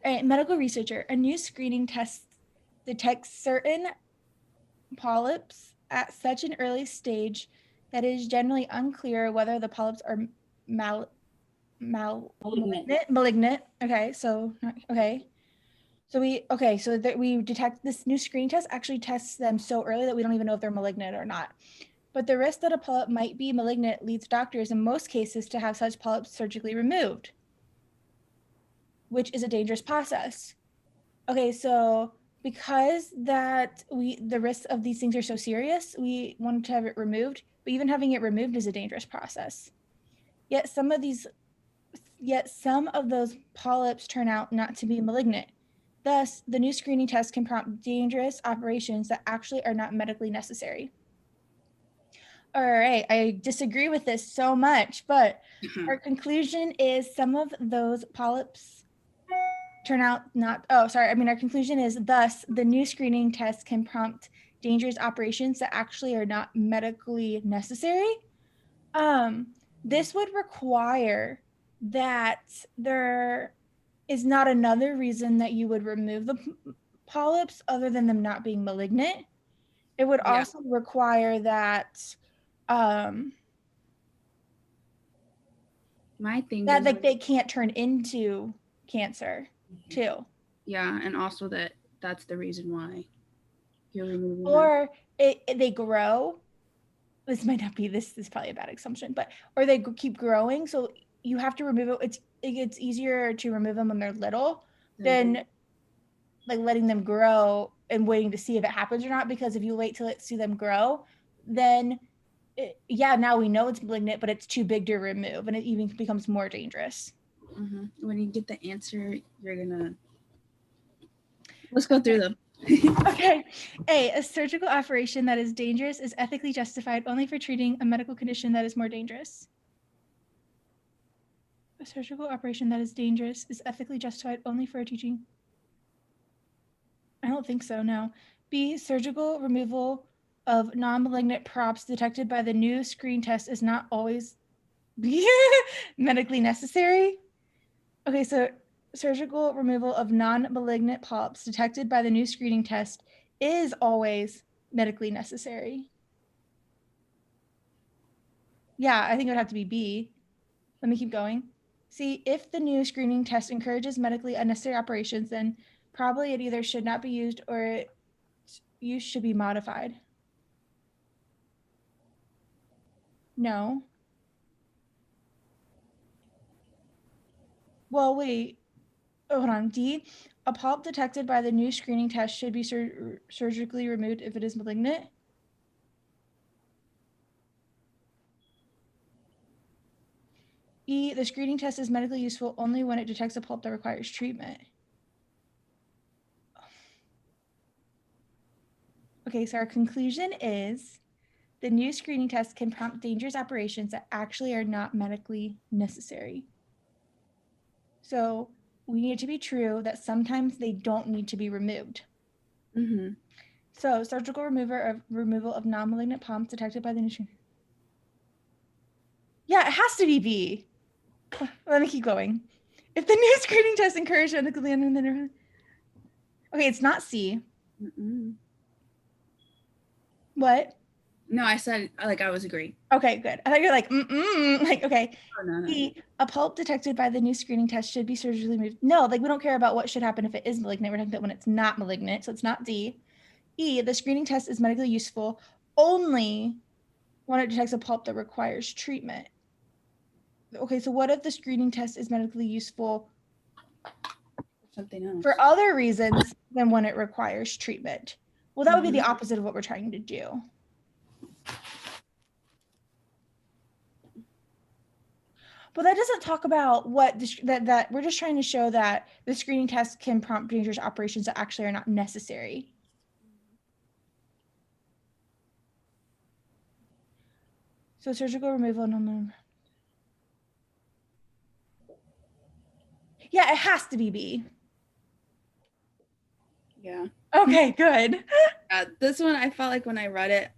All right, medical researcher, a new screening test detects certain polyps at such an early stage that it is generally unclear whether the polyps are malignant. Okay, so we detect this new screening test actually tests them so early that we don't even know if they're malignant or not. But the risk that a polyp might be malignant leads doctors in most cases to have such polyps surgically removed, which is a dangerous process. Okay, so because the risks of these things are so serious, we wanted to have it removed, but even having it removed is a dangerous process. Yet some of those polyps turn out not to be malignant. Thus, the new screening test can prompt dangerous operations that actually are not medically necessary. All right, I disagree with this so much, but our conclusion is some of those polyps turn out not, our conclusion is thus the new screening test can prompt dangerous operations that actually are not medically necessary. This would require that there is not another reason that you would remove the polyps other than them not being malignant. It would also require that my thing that is like they can't turn into cancer too. Yeah, and also that's the reason why you're removing them. Or they grow. This might not be this is probably a bad assumption, but or they keep growing, so you have to remove it. It gets easier to remove them when they're little than like letting them grow and waiting to see if it happens or not. Because if you wait till see them grow, then now we know it's malignant, but it's too big to remove, and it even becomes more dangerous. When you get the answer, you're gonna. Let's go through them. Okay. A surgical operation that is dangerous is ethically justified only for treating a medical condition that is more dangerous. A surgical operation that is dangerous is ethically justified only for teaching. I don't think so, no. B, surgical removal of non-malignant props detected by the new screen test is not always medically necessary. Okay, so surgical removal of non-malignant polyps detected by the new screening test is always medically necessary. Yeah, I think it would have to be B. Let me keep going. See, if the new screening test encourages medically unnecessary operations, then probably it either should not be used or its use should be modified. No. Well, wait. Oh, hold on. D, a polyp detected by the new screening test should be surgically removed if it is malignant. E, the screening test is medically useful only when it detects a polyp that requires treatment. Okay, so our conclusion is the new screening test can prompt dangerous operations that actually are not medically necessary. So we need it to be true that sometimes they don't need to be removed. So surgical removal of non-malignant polyps detected by the new screening. Yeah, it has to be B. Let me keep going. If the new screening test encouraged medically okay, it's not C. What? No, I said I was agreeing. Okay, good. I thought you're like, like, okay. Oh, no. A polyp detected by the new screening test should be surgically removed. No, like we don't care about what should happen if it is malignant. We're talking about when it's not malignant, so it's not D. E, the screening test is medically useful only when it detects a polyp that requires treatment. Okay, so what if the screening test is medically useful something else for other reasons than when it requires treatment? Well, that would be the opposite of what we're trying to do. But that doesn't talk about what that we're just trying to show that the screening test can prompt dangerous operations that actually are not necessary. So surgical removal, no. Yeah, it has to be B. Yeah. Okay, good. This one, I felt like when I read it,